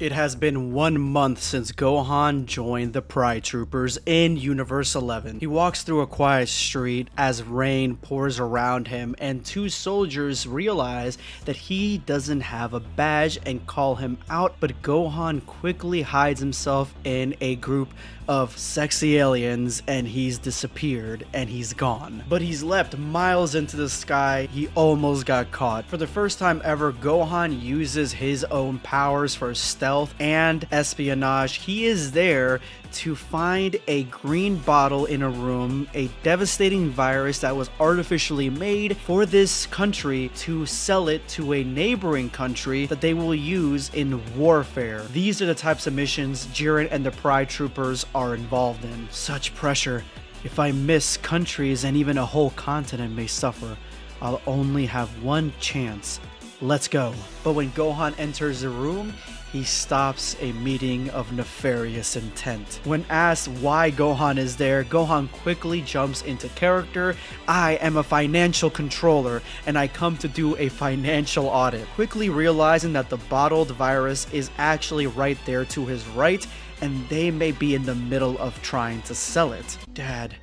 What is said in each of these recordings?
It has been 1 month since Gohan joined the Pride Troopers in Universe 11. He walks through a quiet street as rain pours around him, and two soldiers realize that he doesn't have a badge and call him out, but Gohan quickly hides himself in a group of sexy aliens and he's disappeared and he's gone. But he's leapt miles into the sky. He almost got caught. For the first time ever, Gohan uses his own powers for stealth and espionage. He is there to find a green bottle in a room, a devastating virus that was artificially made for this country to sell it to a neighboring country that they will use in warfare. These are the types of missions Jiren and the Pride Troopers are involved in. Such pressure. If I miss, countries and even a whole continent may suffer. I'll only have one chance. Let's go. But when Gohan enters the room, he stops a meeting of nefarious intent. When asked why Gohan is there, Gohan quickly jumps into character. I am a financial controller and I come to do a financial audit. Quickly realizing that the bottled virus is actually right there to his right and they may be in the middle of trying to sell it. Dad,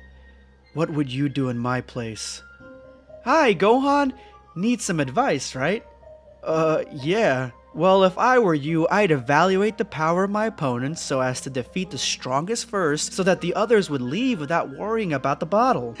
what would you do in my place? Hi, Gohan. Need some advice, right? Yeah. Well, if I were you, I'd evaluate the power of my opponents so as to defeat the strongest first so that the others would leave without worrying about the bottle.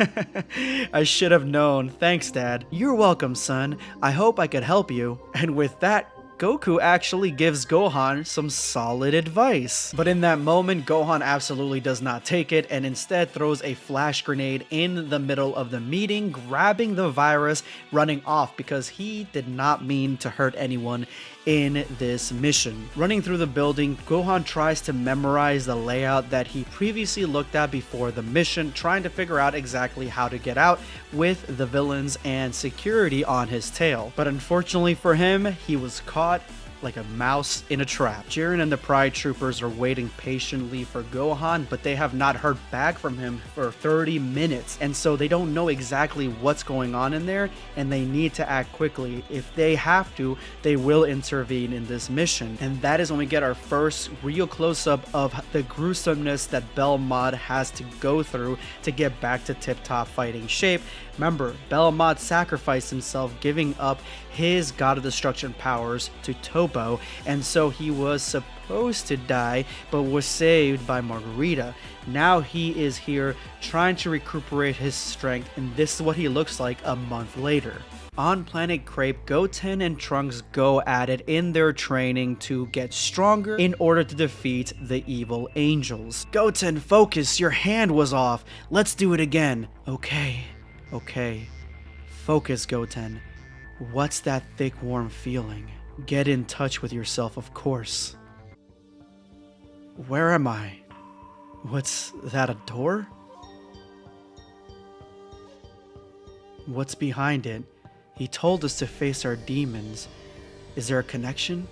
I should have known. Thanks, Dad. You're welcome, son. I hope I could help you. And with that, Goku actually gives Gohan some solid advice. But in that moment, Gohan absolutely does not take it and instead throws a flash grenade in the middle of the meeting, grabbing the virus, running off because he did not mean to hurt anyone in this mission. Running through the building, Gohan tries to memorize the layout that he previously looked at before the mission, trying to figure out exactly how to get out with the villains and security on his tail. But unfortunately for him, he was caught like a mouse in a trap. Jiren and the Pride Troopers are waiting patiently for Gohan, but they have not heard back from him for 30 minutes, and so they don't know exactly what's going on in there, and they need to act quickly. If they have to, they will intervene in this mission, and that is when we get our first real close-up of the gruesomeness that Belmont has to go through to get back to tip-top fighting shape. Remember, Belmont sacrificed himself, giving up his God of Destruction powers to Topo, and so he was supposed to die, but was saved by Margarita. Now he is here trying to recuperate his strength, and this is what he looks like a month later. On planet Crepe, Goten and Trunks go at it in their training to get stronger in order to defeat the evil angels. Goten, focus, your hand was off. Let's do it again. Okay. Focus, Goten. What's that thick, warm feeling? Get in touch with yourself, of course. Where am I? What's that, a door? What's behind it? He told us to face our demons. Is there a connection?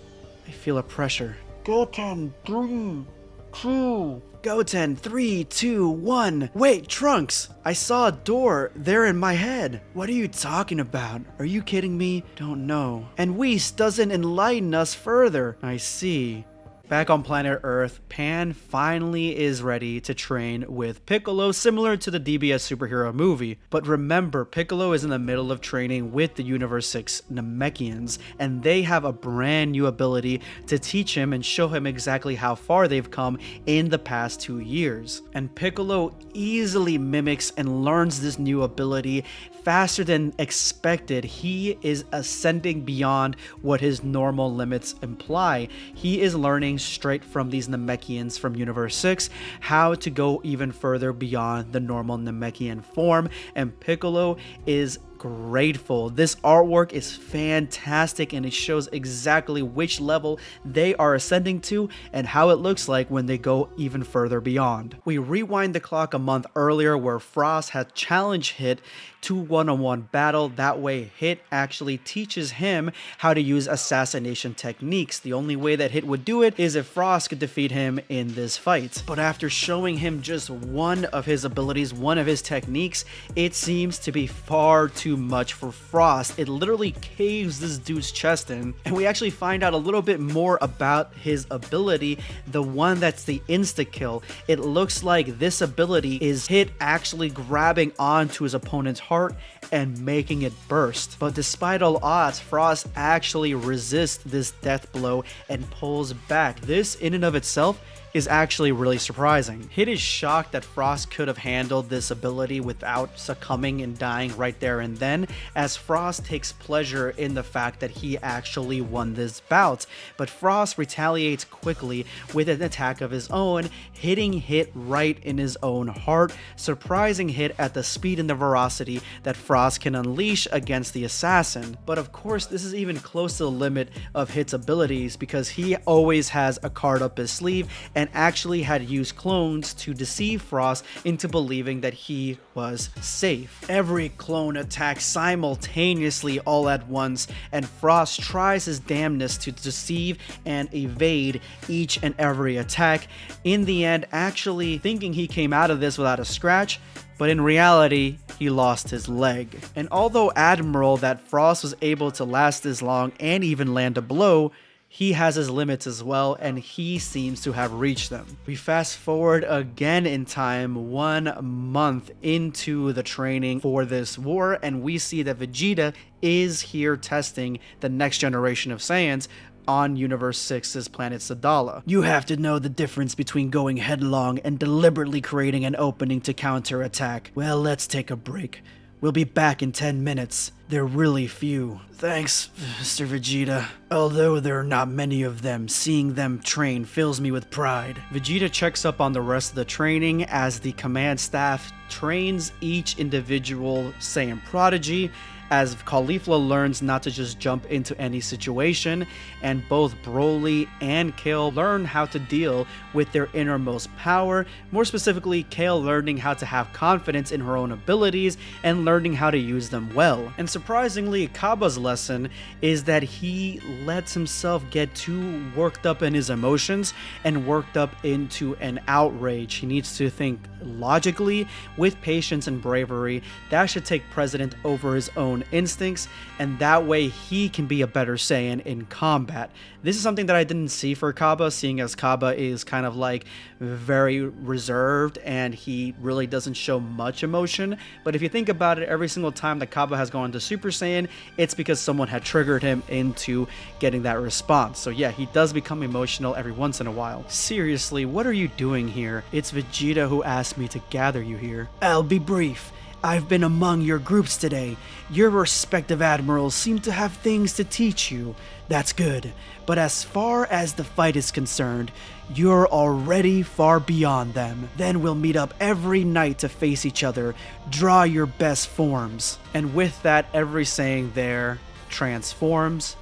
I feel a pressure. Goten, 3, 2... Goten, 3, 2, 1. Wait, Trunks! I saw a door there in my head. What are you talking about? Are you kidding me? Don't know. And Whis doesn't enlighten us further. I see. Back on planet Earth, Pan finally is ready to train with Piccolo, similar to the DBS superhero movie. But remember, Piccolo is in the middle of training with the Universe 6 Namekians, and they have a brand new ability to teach him and show him exactly how far they've come in the past 2 years. And Piccolo easily mimics and learns this new ability faster than expected. He is ascending beyond what his normal limits imply. He is learning straight from these Namekians from Universe 6 how to go even further beyond the normal Namekian form, and Piccolo is grateful. This artwork is fantastic and it shows exactly which level they are ascending to and how it looks like when they go even further beyond. We rewind the clock a month earlier where Frost had challenged Hit to one-on-one battle. That way Hit actually teaches him how to use assassination techniques. The only way that Hit would do it is if Frost could defeat him in this fight. But after showing him just one of his abilities, one of his techniques, it seems to be far too too much for Frost. It literally caves this dude's chest in, and we actually find out a little bit more about his ability, the one that's the insta-kill. It looks like this ability is Hit actually grabbing onto his opponent's heart and making it burst. But despite all odds, Frost actually resists this death blow and pulls back. This in and of itself is actually really surprising. Hit is shocked that Frost could have handled this ability without succumbing and dying right there and then, as Frost takes pleasure in the fact that he actually won this bout. But Frost retaliates quickly with an attack of his own, hitting Hit right in his own heart, surprising Hit at the speed and the ferocity that Frost can unleash against the assassin. But of course, this is even close to the limit of Hit's abilities, because he always has a card up his sleeve and actually had used clones to deceive Frost into believing that he was safe. Every clone attacks simultaneously all at once, and Frost tries his damnedest to deceive and evade each and every attack, in the end actually thinking he came out of this without a scratch, but in reality, he lost his leg. And although admirable that Frost was able to last this long and even land a blow, he has his limits as well, and he seems to have reached them. We fast forward again in time 1 month into the training for this war, and we see that Vegeta is here testing the next generation of Saiyans on Universe 6's planet Sadala. You have to know the difference between going headlong and deliberately creating an opening to counterattack. Well, let's take a break. We'll be back in 10 minutes. They're really few. Thanks, Mr. Vegeta. Although there are not many of them, seeing them train fills me with pride. Vegeta checks up on the rest of the training as the command staff trains each individual Saiyan prodigy, as Caulifla learns not to just jump into any situation, and both Broly and Kale learn how to deal with their innermost power, more specifically Kale learning how to have confidence in her own abilities and learning how to use them well. And surprisingly, Cabba's lesson is that he lets himself get too worked up in his emotions and worked up into an outrage. He needs to think logically, with patience and bravery. That should take precedent over his own instincts, and that way he can be a better Saiyan in combat. This is something that I didn't see for Cabba, seeing as Cabba is kind of like very reserved and he really doesn't show much emotion. But if you think about it, every single time that Cabba has gone to Super Saiyan, it's because someone had triggered him into getting that response. So yeah, he does become emotional every once in a while. Seriously, what are you doing here? It's Vegeta who asked me to gather you here. I'll be brief. I've been among your groups today. Your respective admirals seem to have things to teach you. That's good. But as far as the fight is concerned, you're already far beyond them. Then we'll meet up every night to face each other. Draw your best forms. And with that, every Saiyan there transforms,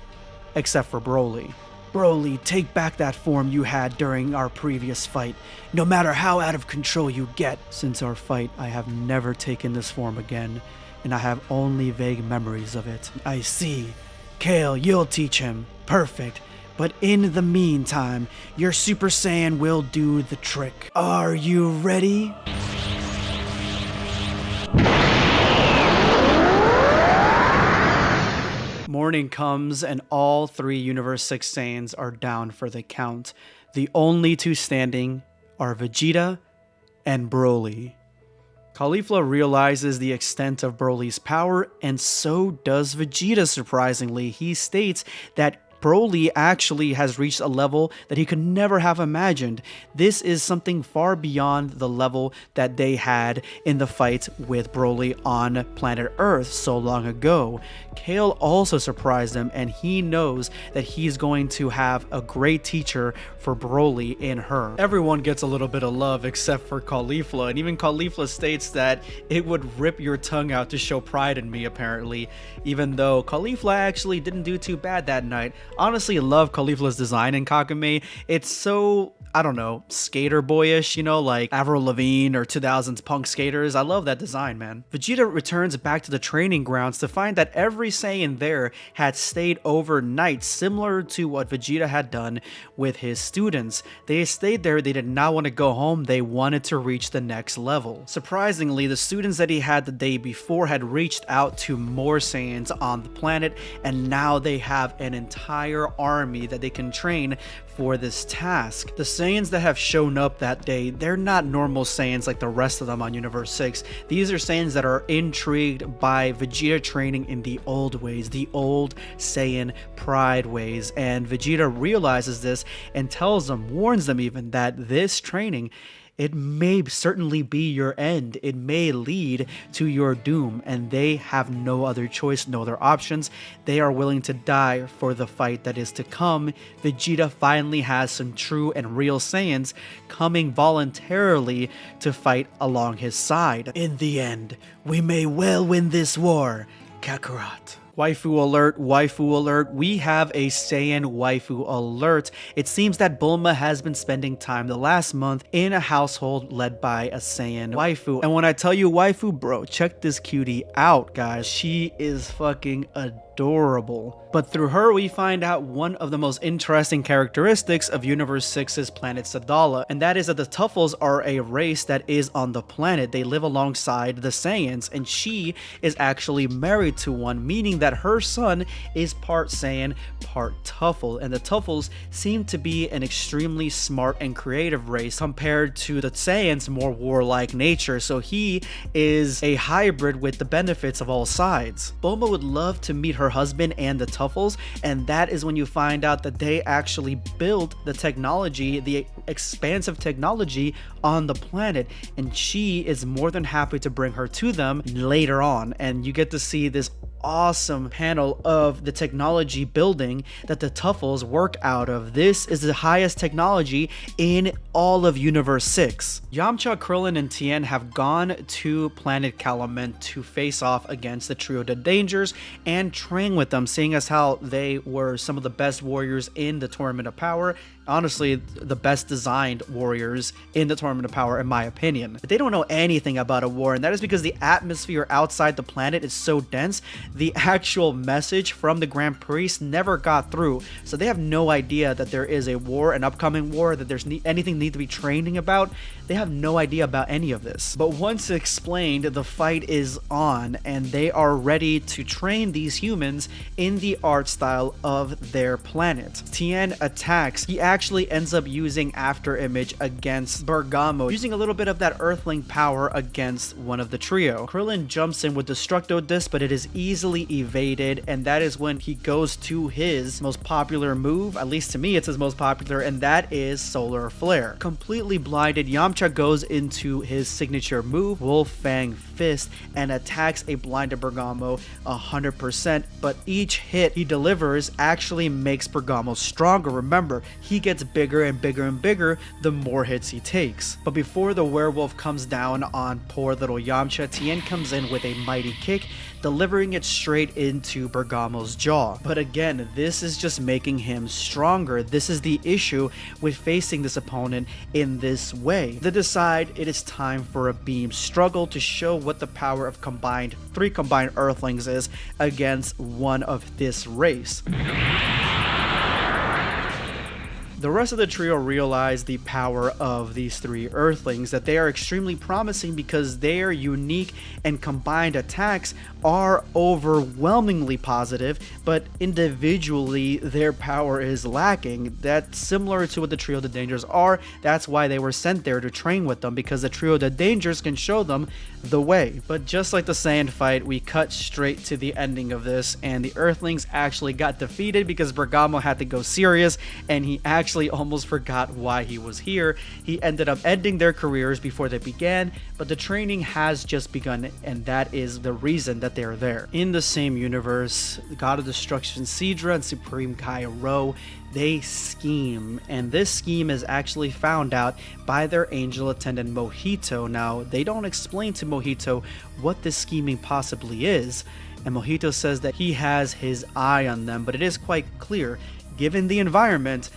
except for Broly. Broly, take back that form you had during our previous fight, no matter how out of control you get. Since our fight, I have never taken this form again, and I have only vague memories of it. I see. Kale, you'll teach him. Perfect. But in the meantime, your Super Saiyan will do the trick. Are you ready? Morning comes and all 3 Universe 6 Saiyans are down for the count. The only 2 standing are Vegeta and Broly. Caulifla realizes the extent of Broly's power, and so does Vegeta, surprisingly. He states that Broly actually has reached a level that he could never have imagined. This is something far beyond the level that they had in the fight with Broly on planet Earth so long ago. Kale also surprised him, and he knows that he's going to have a great teacher for Broly in her. Everyone gets a little bit of love except for Caulifla, and even Caulifla states that it would rip your tongue out to show pride in me, apparently, even though Caulifla actually didn't do too bad that night. Honestly, love Caulifla's design in Kakumei. It's so I don't know, skater boyish, you know, like Avril Lavigne or 2000s punk skaters. I love that design, man. Vegeta returns back to the training grounds to find that every Saiyan there had stayed overnight, similar to what Vegeta had done with his students. They stayed there, they did not want to go home, they wanted to reach the next level. Surprisingly, the students that he had the day before had reached out to more Saiyans on the planet, and now they have an entire army that they can train for this task. The Saiyans that have shown up that day, they're not normal Saiyans like the rest of them on Universe 6. These are Saiyans that are intrigued by Vegeta training in the old ways, the old Saiyan pride ways, and Vegeta realizes this and tells them, warns them even, that this training, it may certainly be your end. It may lead to your doom, and they have no other choice, no other options. They are willing to die for the fight that is to come. Vegeta finally has some true and real Saiyans coming voluntarily to fight along his side. In the end, we may well win this war, Kakarot. Waifu alert, we have a Saiyan waifu alert. It seems that Bulma has been spending time the last month in a household led by a Saiyan waifu. And when I tell you waifu, bro, check this cutie out, guys. She is fucking adorable. But through her, we find out one of the most interesting characteristics of Universe 6's planet Sadala, and that is that the Tuffles are a race that is on the planet. They live alongside the Saiyans, and she is actually married to one, meaning that her son is part Saiyan, part Tuffle, and the Tuffles seem to be an extremely smart and creative race compared to the Saiyans' more warlike nature, so he is a hybrid with the benefits of all sides. Bulma would love to meet her husband and the Tuffles, and that is when you find out that they actually built the technology, the expansive technology on the planet, and she is more than happy to bring her to them later on, and you get to see this awesome panel of the technology building that the Tuffles work out of. This is the highest technology in all of Universe 6. Yamcha, Krillin, and Tien have gone to planet Calumet to face off against the Trio de Dangers and train with them, seeing as how they were some of the best warriors in the Tournament of Power. Honestly, the best designed warriors in the Tournament of Power, in my opinion. But they don't know anything about a war, and that is because the atmosphere outside the planet is so dense. The actual message from the Grand Priest never got through, so they have no idea that there is a war, an upcoming war, that there's anything they need to be training about. They have no idea about any of this. But once explained, the fight is on, and they are ready to train these humans in the art style of their planet. Tien attacks. He actually ends up using After Image against Bergamo, using a little bit of that Earthling power against one of the trio. Krillin jumps in with Destructo Disc, but it is easily evaded, and that is when he goes to his most popular move, at least to me it's his most popular, and that is Solar Flare. Completely blinded, Yamcha goes into his signature move, Wolf Fang Fist, and attacks a blinded Bergamo 100%, but each hit he delivers actually makes Bergamo stronger. Remember, he gets bigger and bigger and bigger the more hits he takes. But before the werewolf comes down on poor little Yamcha, Tien comes in with a mighty kick, delivering it straight into Bergamo's jaw. But again, this is just making him stronger. This is the issue with facing this opponent in this way. They decide it is time for a beam struggle to show what the power of three combined Earthlings is against one of this race. The rest of the trio realize the power of these three Earthlings, that they are extremely promising because their unique and combined attacks are overwhelmingly positive, but individually their power is lacking. That's similar to what the Trio de Dangers are. That's why they were sent there to train with them, because the Trio de Dangers can show them the way. But just like the Saiyan fight, we cut straight to the ending of this, and the Earthlings actually got defeated because Bergamo had to go serious, and he actually almost forgot why he was here. He ended up ending their careers before they began, but the training has just begun, and that is the reason that they're there. In the same universe, the God of Destruction Sidra and Supreme Kai Ro, they scheme, and this scheme is actually found out by their angel attendant Mojito. Now, they don't explain to Mojito what this scheming possibly is, and Mojito says that he has his eye on them, but it is quite clear, given the environment,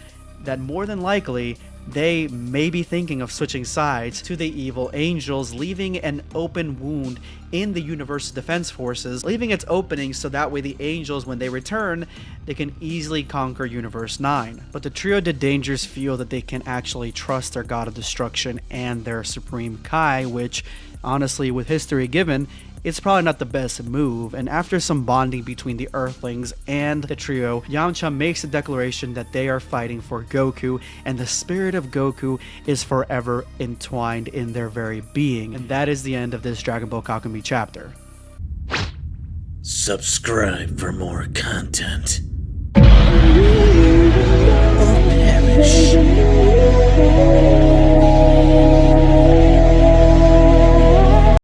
that more than likely they may be thinking of switching sides to the evil angels, leaving an open wound in the universe's defense forces, leaving its opening so that way the angels, when they return, they can easily conquer Universe 9. But the trio did Dangers feel that they can actually trust their god of destruction and their supreme Kai, which honestly, with history given, it's probably not the best move, and after some bonding between the Earthlings and the trio, Yamcha makes a declaration that they are fighting for Goku, and the spirit of Goku is forever entwined in their very being. And that is the end of this Dragon Ball Kakumei chapter. Subscribe for more content. Or perish.